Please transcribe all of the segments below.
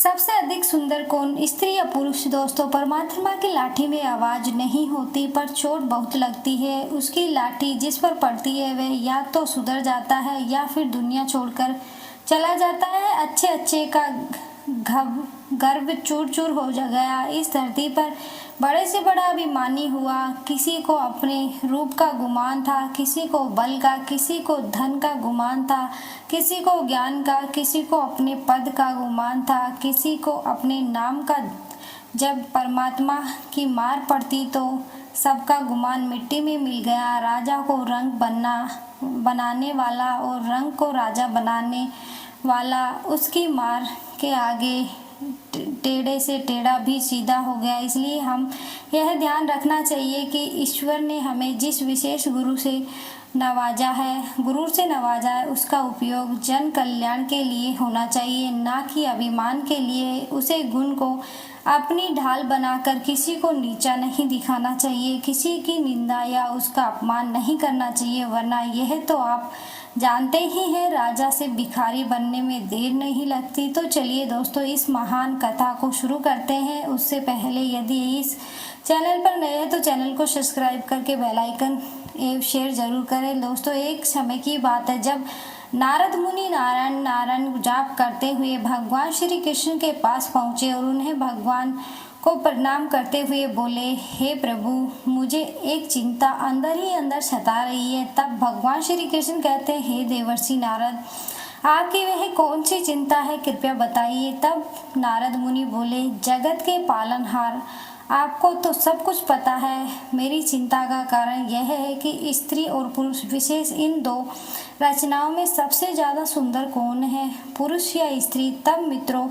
सबसे अधिक सुंदर कौन, स्त्री या पुरुष? दोस्तों, परमात्मा की लाठी में आवाज नहीं होती पर चोट बहुत लगती है। उसकी लाठी जिस पर पड़ती है वह या तो सुधर जाता है या फिर दुनिया छोड़कर चला जाता है। अच्छे अच्छे का गर्व चूर चूर हो गया। इस धरती पर बड़े से बड़ा अभिमानी हुआ। किसी को अपने रूप का गुमान था, किसी को बल का, किसी को धन का गुमान था, किसी को ज्ञान का, किसी को अपने पद का गुमान था, किसी को अपने नाम का। जब परमात्मा की मार पड़ती तो सबका गुमान मिट्टी में मिल गया। राजा को रंग बनाने वाला और रंग को राजा बनाने वाला उसकी मार के आगे टेढ़े से टेढ़ा भी सीधा हो गया। इसलिए हम यह ध्यान रखना चाहिए कि ईश्वर ने हमें जिस विशेष गुरु से नवाजा है उसका उपयोग जन कल्याण के लिए होना चाहिए, ना कि अभिमान के लिए। उसे गुण को अपनी ढाल बनाकर किसी को नीचा नहीं दिखाना चाहिए, किसी की निंदा या उसका अपमान नहीं करना चाहिए, वरना यह तो आप जानते ही हैं, राजा से भिखारी बनने में देर नहीं लगती। तो चलिए दोस्तों, इस महान कथा को शुरू करते हैं। उससे पहले यदि इस चैनल पर नए हैं तो चैनल को सब्सक्राइब करके बेल आइकन एवं शेयर जरूर करें। दोस्तों, एक समय की बात है जब नारद मुनि नारायण नारायण जाप करते हुए भगवान श्री कृष्ण के पास पहुँचे और उन्हें भगवान को प्रणाम करते हुए बोले, हे प्रभु, मुझे एक चिंता अंदर ही अंदर सता रही है। तब भगवान श्री कृष्ण कहते हैं, हे देवर्षि नारद, आपकी वह कौन सी चिंता है, कृपया बताइए। तब नारद मुनि बोले, जगत के पालनहार, आपको तो सब कुछ पता है। मेरी चिंता का कारण यह है कि स्त्री और पुरुष विशेष इन दो रचनाओं में सबसे ज़्यादा सुंदर कौन है, पुरुष या स्त्री। तब मित्रों,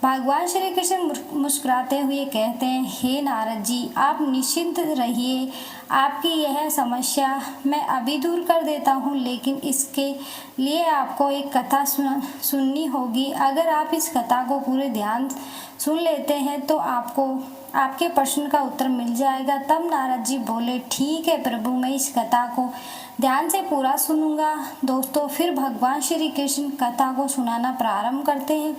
भगवान श्री कृष्ण मुस्कुराते हुए कहते हैं, हे नारद जी, आप निश्चिंत रहिए, आपकी यह समस्या मैं अभी दूर कर देता हूँ, लेकिन इसके लिए आपको एक कथा सुननी होगी। अगर आप इस कथा को पूरे ध्यान सुन लेते हैं तो आपको आपके प्रश्न का उत्तर मिल जाएगा। तब नारद जी बोले, ठीक है प्रभु, मैं इस कथा को ध्यान से पूरा सुनूंगा। दोस्तों, फिर भगवान श्री कृष्ण कथा को सुनाना प्रारंभ करते हैं।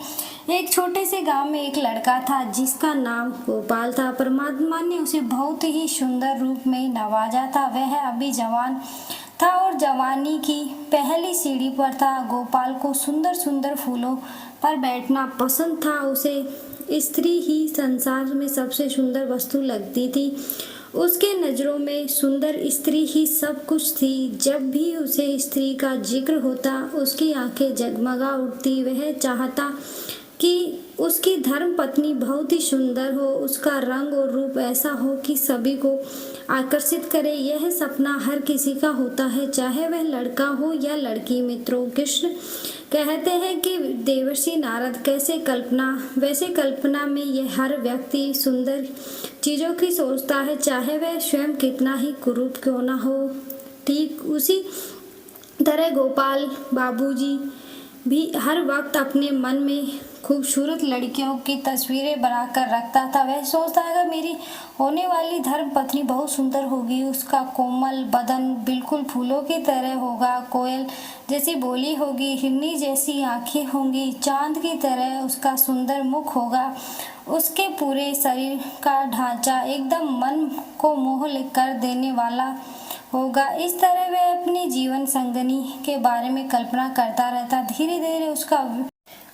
एक छोटे से गांव में एक लड़का था जिसका नाम गोपाल था। परमात्मा ने उसे बहुत ही सुंदर रूप में नवाजा था। वह अभी जवान था और जवानी की पहली सीढ़ी पर था। गोपाल को सुंदर सुंदर फूलों पर बैठना पसंद था। उसे स्त्री ही संसार में सबसे सुंदर वस्तु लगती थी। उसके नज़रों में सुंदर स्त्री ही सब कुछ थी। जब भी उसे स्त्री का जिक्र होता उसकी आंखें जगमगा उठती। वह चाहता कि उसकी धर्म पत्नी बहुत ही सुंदर हो, उसका रंग और रूप ऐसा हो कि सभी को आकर्षित करे। यह सपना हर किसी का होता है, चाहे वह लड़का हो या लड़की। मित्रों, कृष्ण कहते हैं कि देवर्षि नारद वैसे कल्पना में यह हर व्यक्ति सुंदर चीज़ों की सोचता है, चाहे वह स्वयं कितना ही कुरूप क्यों ना हो। ठीक उसी तरह गोपाल बाबूजी भी हर वक्त अपने मन में खूबसूरत लड़कियों की तस्वीरें बनाकर रखता था। वह सोचता है कि मेरी होने वाली धर्म पत्नी बहुत सुंदर होगी, उसका कोमल बदन बिल्कुल फूलों की तरह होगा, कोयल जैसी बोली होगी, हिरनी जैसी आंखें होंगी, चांद की तरह उसका सुंदर मुख होगा, उसके पूरे शरीर का ढांचा एकदम मन को मोह कर देने वाला होगा। इस तरह वह अपनी जीवन संगनी के बारे में कल्पना करता रहता। धीरे धीरे उसका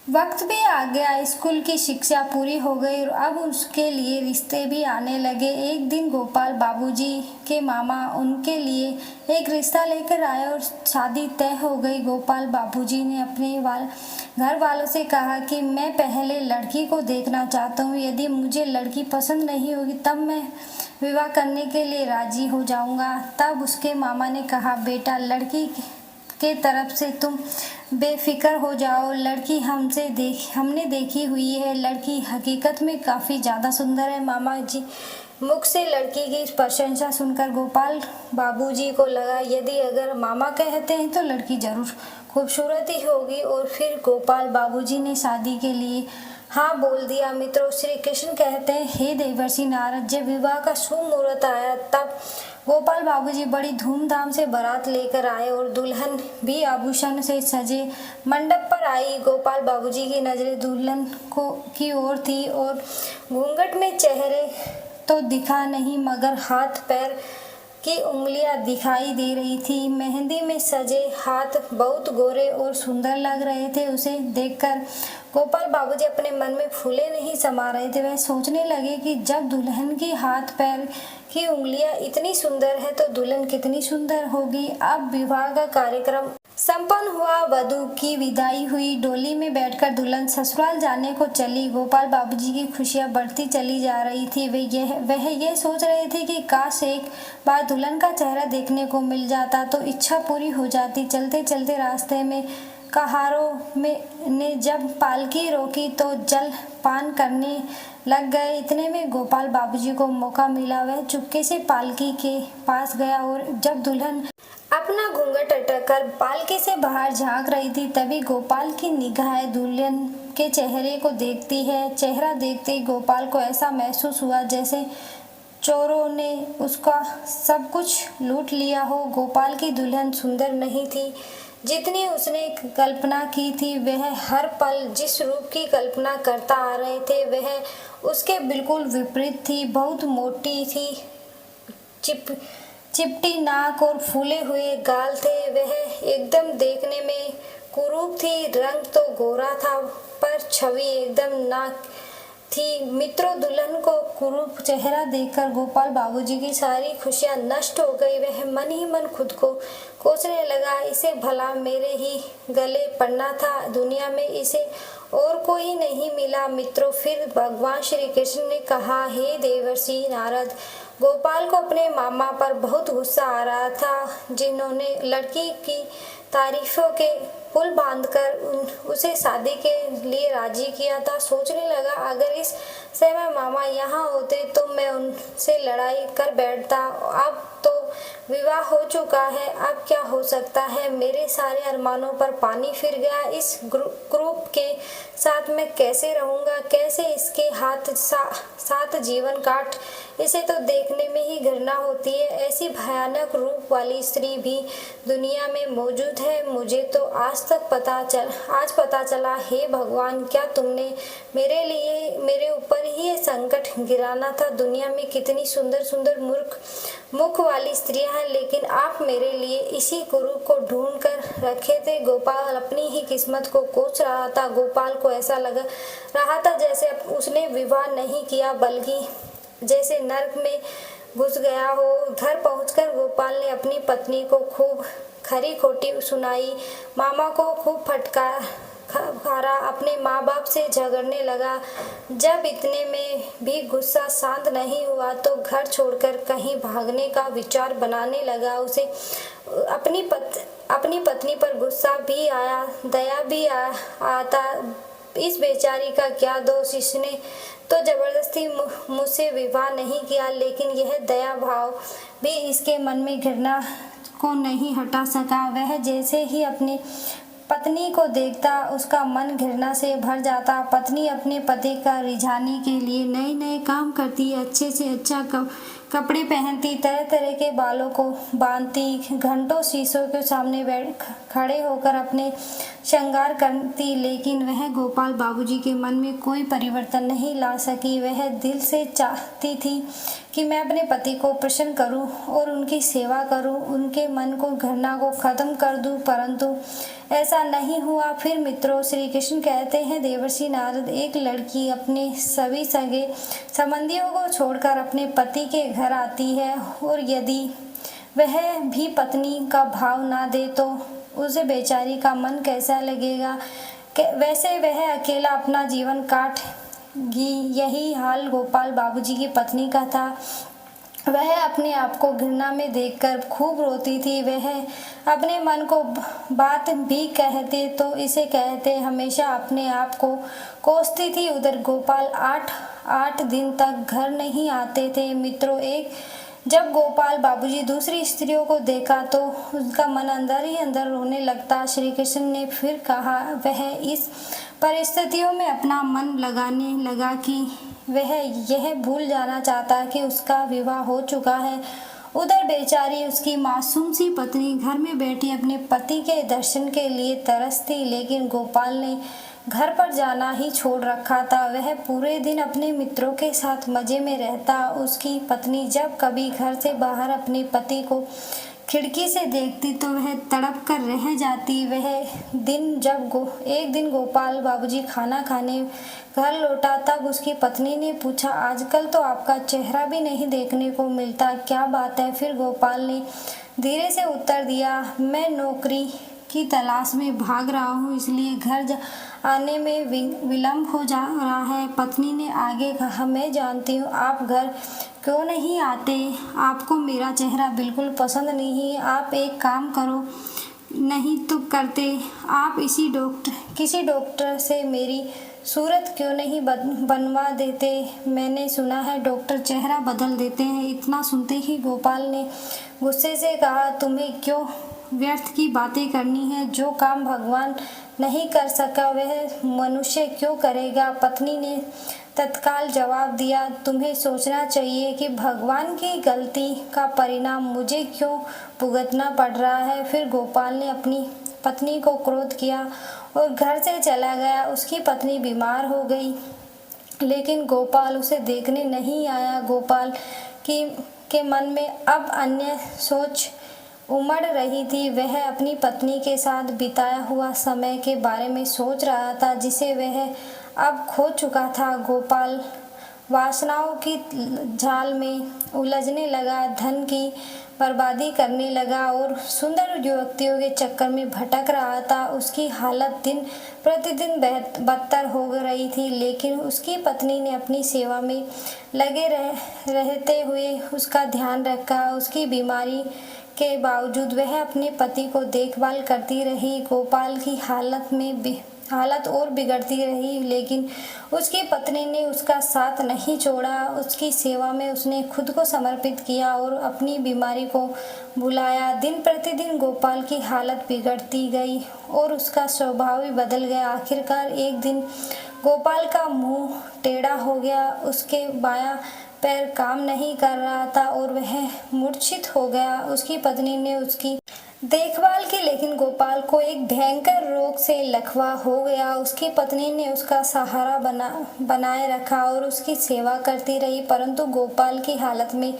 वक्त भी आ गया, स्कूल की शिक्षा पूरी हो गई और अब उसके लिए रिश्ते भी आने लगे। एक दिन गोपाल बाबूजी के मामा उनके लिए एक रिश्ता लेकर आए और शादी तय हो गई। गोपाल बाबूजी ने अपने घर वालों से कहा कि मैं पहले लड़की को देखना चाहता हूँ, यदि मुझे लड़की पसंद नहीं होगी तब मैं विवाह करने के लिए राजी हो जाऊँगा। तब उसके मामा ने कहा, बेटा, लड़की के तरफ से तुम बेफिक्र हो जाओ, लड़की हमने देखी हुई है, लड़की हकीकत में काफ़ी ज़्यादा सुंदर है। मामा जी मुख से लड़की की प्रशंसा सुनकर गोपाल बाबूजी को लगा, यदि अगर मामा कहते हैं तो लड़की जरूर खूबसूरत ही होगी। और फिर गोपाल बाबूजी ने शादी के लिए हाँ बोल दिया। मित्रों, श्री कृष्ण कहते हैं, हे देवर्षि नारद, जब विवाह का शुभ मुहूर्त आया तब गोपाल बाबूजी बड़ी धूमधाम से बारात लेकर आए और दुल्हन भी आभूषण से सजे मंडप पर आई। गोपाल बाबूजी की नजरें दुल्हन को की ओर थी और घूंघट में चेहरे तो दिखा नहीं मगर हाथ पैर की उंगलियां दिखाई दे रही थी। मेहंदी में सजे हाथ बहुत गोरे और सुंदर लग रहे थे। उसे देखकर गोपाल बाबूजी अपने मन में फूले नहीं समा रहे थे। वह सोचने लगे कि जब दुल्हन की हाथ पैर की उंगलियां इतनी सुंदर है तो दुल्हन कितनी सुंदर होगी। अब विवाह का कार्यक्रम संपन्न हुआ। वधू की विदाई हुई। डोली में बैठकर दुल्हन ससुराल जाने को चली। गोपाल बाबूजी की खुशियां बढ़ती चली जा रही थी। वह ये सोच रहे थे कि काश एक बार दुल्हन का चेहरा देखने को मिल जाता तो इच्छा पूरी हो जाती। चलते चलते रास्ते में कहारों ने जब पालकी रोकी तो जल पान करने लग गए। इतने में गोपाल बाबूजी को मौका मिला। वह चुपके से पालकी के पास गया और जब दुल्हन अपना घूंघट अटकर पालकी से बाहर झांक रही थी तभी गोपाल की निगाहें दुल्हन के चेहरे को देखती है। चेहरा देखते ही गोपाल को ऐसा महसूस हुआ जैसे चोरों ने उसका सब कुछ लूट लिया हो। गोपाल की दुल्हन सुंदर नहीं थी जितनी उसने कल्पना की थी। वह हर पल जिस रूप की कल्पना करता आ रहे थे वह उसके बिल्कुल विपरीत थी। बहुत मोटी थी, चिपटी नाक और फूले हुए गाल थे। वह एकदम देखने में कुरूप थी। रंग तो गोरा था पर छवि एकदम नाक थी। मित्रों, दुल्हन को कुरूप चेहरा देखकर गोपाल बाबूजी की सारी खुशियां नष्ट हो गई। वह मन ही मन खुद को कोसने लगा, इसे भला मेरे ही गले पड़ना था। दुनिया में इसे और कोई नहीं मिला। मित्रों, फिर भगवान श्री कृष्ण ने कहा, हे देवर्षि नारद, गोपाल को अपने मामा पर बहुत गुस्सा आ रहा था जिन्होंने लड़की की तारीफों के पुल बांधकर उसे शादी के लिए राजी किया था। सोचने लगा, अगर इस समय मामा यहाँ होते तो मैं उनसे लड़ाई कर बैठता। अब तो विवाह हो चुका है, अब क्या हो सकता है। मेरे सारे अरमानों पर पानी फिर गया। इस ग्रुप के साथ मैं कैसे रहूँगा, कैसे इसके साथ जीवन काट। इसे तो देखने में ही घृणा होती है। ऐसी भयानक रूप वाली स्त्री भी दुनिया में मौजूद है। मुझे तो आज पता चला। हे भगवान, क्या तुमने मेरे ऊपर ही ये संकट गिराना था। दुनिया में कितनी सुंदर सुंदर मुख वाली स्त्रियां हैं, लेकिन आप मेरे लिए इसी कुरूप को ढूंढ कर रखे थे। गोपाल अपनी ही किस्मत को कोस रहा था। गोपाल को ऐसा लग रहा था जैसे उसने विवाह नहीं किया बल्कि जैसे नर्क में घुस गया हो। घर पहुंचकर गोपाल ने अपनी पत्नी को खूब खरी खोटी सुनाई, मामा को खूब फटकारा, अपने माँ बाप से झगड़ने लगा। जब इतने में भी गुस्सा शांत नहीं हुआ तो घर छोड़कर कहीं भागने का विचार बनाने लगा। उसे अपनी पत्नी पर गुस्सा भी आया, दया भी आता। इस बेचारी का क्या दोष, इसने तो जबरदस्ती मुझसे विवाह नहीं किया, लेकिन यह दया भाव भी इसके मन में घृणा को नहीं हटा सका। वह जैसे ही अपनी पत्नी को देखता उसका मन घृणा से भर जाता। पत्नी अपने पति का रिझाने के लिए नए नए काम करती, अच्छे से अच्छा कपड़े पहनती, तरह तरह के बालों को बांधती, घंटों शीशों के सामने खड़े होकर अपने श्रृंगार करती, लेकिन वह गोपाल बाबूजी के मन में कोई परिवर्तन नहीं ला सकी। वह दिल से चाहती थी कि मैं अपने पति को प्रसन्न करूं और उनकी सेवा करूं, उनके मन को घृणा को खत्म कर दूं, परंतु ऐसा नहीं हुआ। फिर मित्रों, श्री कृष्ण कहते हैं, देवर्षि नारद, एक लड़की अपने सभी सगे संबंधियों को छोड़कर अपने पति के घर आती है और यदि वह भी पत्नी का भाव ना दे तो उसे बेचारी का मन कैसा लगेगा। वैसे वह अकेला अपना जीवन काटेगी। यही हाल गोपाल बाबूजी की पत्नी का था। वह अपने आप को घृणा में देखकर खूब रोती थी। वह अपने मन को बात भी कहते तो इसे कहते, हमेशा अपने आप को कोसती थी। उधर गोपाल आठ दिन तक घर नहीं आते थे। मित्रों, एक जब गोपाल बाबूजी दूसरी स्त्रियों को देखा तो उसका मन अंदर ही अंदर रोने लगता। श्री कृष्ण ने फिर कहा, वह इस परिस्थितियों में अपना मन लगाने लगा कि वह यह भूल जाना चाहता कि उसका विवाह हो चुका है। उधर बेचारी उसकी मासूम सी पत्नी घर में बैठी अपने पति के दर्शन के लिए तरसती, लेकिन गोपाल ने घर पर जाना ही छोड़ रखा था। वह पूरे दिन अपने मित्रों के साथ मजे में रहता। उसकी पत्नी जब कभी घर से बाहर अपने पति को खिड़की से देखती तो वह तड़प कर रह जाती। एक दिन गोपाल बाबूजी खाना खाने घर लौटा, तब उसकी पत्नी ने पूछा, आजकल तो आपका चेहरा भी नहीं देखने को मिलता, क्या बात है? फिर गोपाल ने धीरे से उत्तर दिया, मैं नौकरी की तलाश में भाग रहा हूँ, इसलिए घर आने में विलम्ब हो जा रहा है। पत्नी ने आगे कहा, मैं जानती हूँ आप घर क्यों नहीं आते, आपको मेरा चेहरा बिल्कुल पसंद नहीं है। आप एक काम करो, नहीं तो करते, आप किसी डॉक्टर से मेरी सूरत क्यों नहीं बनवा देते? मैंने सुना है डॉक्टर चेहरा बदल देते हैं। इतना सुनते ही गोपाल ने गुस्से से कहा, तुम्हें क्यों व्यर्थ की बातें करनी है? जो काम भगवान नहीं कर सका वह मनुष्य क्यों करेगा? पत्नी ने तत्काल जवाब दिया, तुम्हें सोचना चाहिए कि भगवान की गलती का परिणाम मुझे क्यों भुगतना पड़ रहा है। फिर गोपाल ने अपनी पत्नी को क्रोध किया और घर से चला गया। उसकी पत्नी बीमार हो गई, लेकिन गोपाल उसे देखने नहीं आया। गोपाल के मन में अब अन्य सोच उमड़ रही थी। वह अपनी पत्नी के साथ बिताया हुआ समय के बारे में सोच रहा था, जिसे वह अब खो चुका था। गोपाल वासनाओं की जाल में उलझने लगा, धन की बर्बादी करने लगा और सुंदर युवतियों के चक्कर में भटक रहा था। उसकी हालत दिन प्रतिदिन बदतर हो रही थी, लेकिन उसकी पत्नी ने अपनी सेवा में लगे रहते हुए उसका ध्यान रखा। उसकी बीमारी के बावजूद वह अपने पति को देखभाल करती रही। गोपाल की हालत और बिगड़ती रही, लेकिन उसकी पत्नी ने उसका साथ नहीं छोड़ा। उसकी सेवा में उसने खुद को समर्पित किया और अपनी बीमारी को भुलाया। दिन प्रतिदिन गोपाल की हालत बिगड़ती गई और उसका स्वभाव भी बदल गया। आखिरकार एक दिन गोपाल का मुंह टेढ़ा हो गया, उसके बायां पैर काम नहीं कर रहा था और वह मूर्छित हो गया। उसकी पत्नी ने उसकी देखभाल की, लेकिन गोपाल को एक भयंकर रोग से लकवा हो गया। उसकी पत्नी ने उसका सहारा बनाए रखा और उसकी सेवा करती रही, परंतु गोपाल की हालत में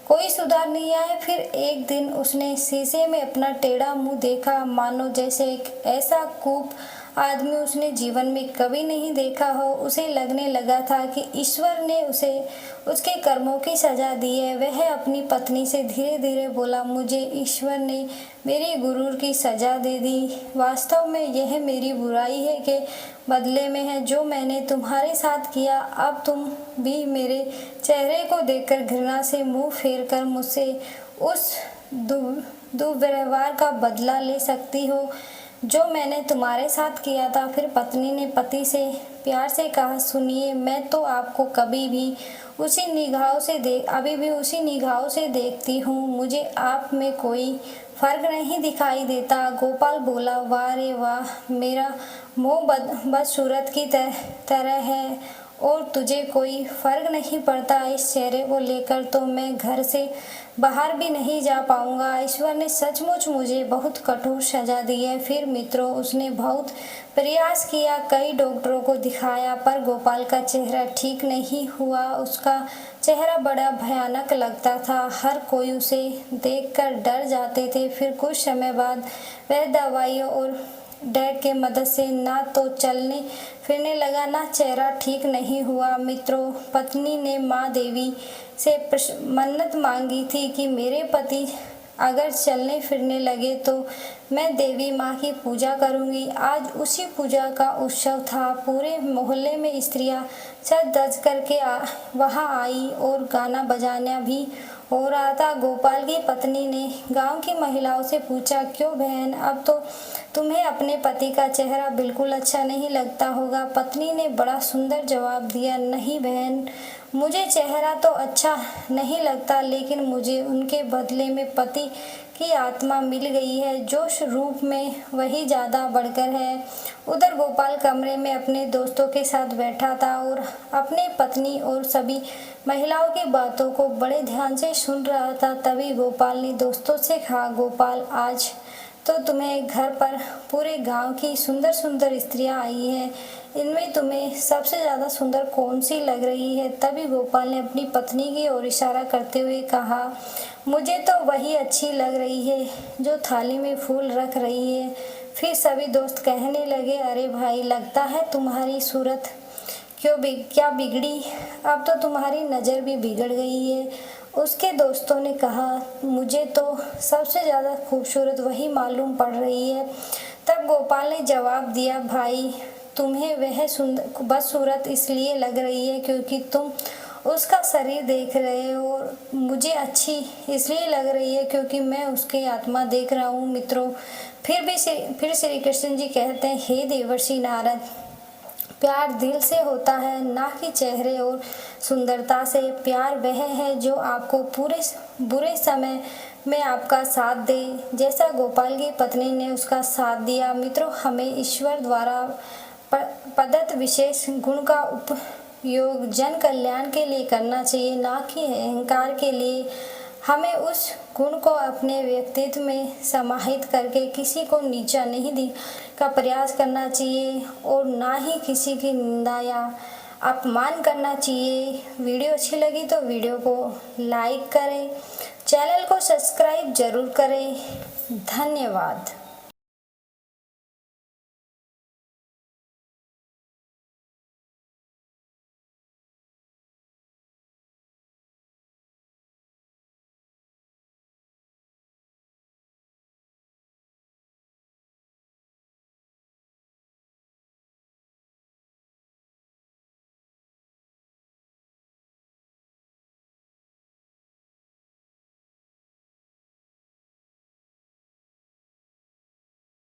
कोई सुधार नहीं आया। फिर एक दिन उसने शीशे में अपना टेढ़ा मुंह देखा, मानो जैसे एक ऐसा कूप आदमी उसने जीवन में कभी नहीं देखा हो। उसे लगने लगा था कि ईश्वर ने उसे उसके कर्मों की सजा दी है। वह अपनी पत्नी से धीरे धीरे बोला, मुझे ईश्वर ने मेरी गुरूर की सजा दे दी। वास्तव में यह मेरी बुराई है के बदले में है जो मैंने तुम्हारे साथ किया। अब तुम भी मेरे चेहरे को देखकर घृणा से मुंह फेर कर मुझसे उस दुर्व्यवहार का बदला ले सकती हो जो मैंने तुम्हारे साथ किया था। फिर पत्नी ने पति से प्यार से कहा, सुनिए, मैं तो आपको अभी भी उसी निगाहों से देखती हूँ। मुझे आप में कोई फर्क नहीं दिखाई देता। गोपाल बोला, वाह रे वाह, मेरा मुँह बदसूरत की तरह है और तुझे कोई फर्क नहीं पड़ता। इस चेहरे को लेकर तो मैं घर से बाहर भी नहीं जा पाऊंगा। ईश्वर ने सचमुच मुझे बहुत कठोर सजा दी है। फिर मित्रों, उसने बहुत प्रयास किया, कई डॉक्टरों को दिखाया, पर गोपाल का चेहरा ठीक नहीं हुआ। उसका चेहरा बड़ा भयानक लगता था। हर कोई उसे देखकर डर जाते थे। फिर कुछ समय बाद वह दवाइयों और डैग के मदद से ना तो चलने फिरने लगा, ना चेहरा ठीक नहीं हुआ। मित्रों, पत्नी ने माँ देवी से मन्नत मांगी थी कि मेरे पति अगर चलने फिरने लगे तो मैं देवी माँ की पूजा करूंगी। आज उसी पूजा का उत्सव था। पूरे मोहल्ले में स्त्रियां सज धज करके वहां आई और गाना बजाना भी हो रहा था। गोपाल की पत्नी ने गांव की महिलाओं से पूछा, क्यों बहन, अब तो तुम्हें अपने पति का चेहरा बिल्कुल अच्छा नहीं लगता होगा। पत्नी ने बड़ा सुंदर जवाब दिया, नहीं बहन, मुझे चेहरा तो अच्छा नहीं लगता, लेकिन मुझे उनके बदले में पति की आत्मा मिल गई है, जो रूप में वही ज़्यादा बढ़कर है। उधर गोपाल कमरे में अपने दोस्तों के साथ बैठा था और अपने पत्नी और सभी महिलाओं की बातों को बड़े ध्यान से सुन रहा था। तभी गोपाल ने दोस्तों से कहा, गोपाल, आज तो तुम्हें घर पर पूरे गांव की सुंदर सुंदर स्त्रियां आई हैं, इनमें तुम्हें सबसे ज़्यादा सुंदर कौन सी लग रही है? तभी गोपाल ने अपनी पत्नी की ओर इशारा करते हुए कहा, मुझे तो वही अच्छी लग रही है जो थाली में फूल रख रही है। फिर सभी दोस्त कहने लगे, अरे भाई, लगता है तुम्हारी सूरत क्या बिगड़ी, अब तो तुम्हारी नज़र भी बिगड़ गई है। उसके दोस्तों ने कहा, मुझे तो सबसे ज़्यादा खूबसूरत वही मालूम पड़ रही है। तब गोपाल ने जवाब दिया, भाई, तुम्हें वह सुंदर बदसूरत इसलिए लग रही है क्योंकि तुम उसका शरीर देख रहे हो, और मुझे अच्छी इसलिए लग रही है क्योंकि मैं उसकी आत्मा देख रहा हूँ। मित्रों, फिर श्री कृष्ण जी कहते हैं, हे देवर्षि नारद, प्यार दिल से होता है, ना कि चेहरे और सुंदरता से। प्यार वह है जो आपको पूरे बुरे समय में आपका साथ दे, जैसा गोपाल की पत्नी ने उसका साथ दिया। मित्रों, हमें ईश्वर द्वारा प्रदत्त विशेष गुण का उपयोग जन कल्याण के लिए करना चाहिए, ना कि अहंकार के लिए। हमें उस गुण को अपने व्यक्तित्व में समाहित करके किसी को नीचा नहीं दिखाने का प्रयास करना चाहिए और ना ही किसी की निंदा या अपमान करना चाहिए। वीडियो अच्छी लगी तो वीडियो को लाइक करें, चैनल को सब्सक्राइब जरूर करें। धन्यवाद।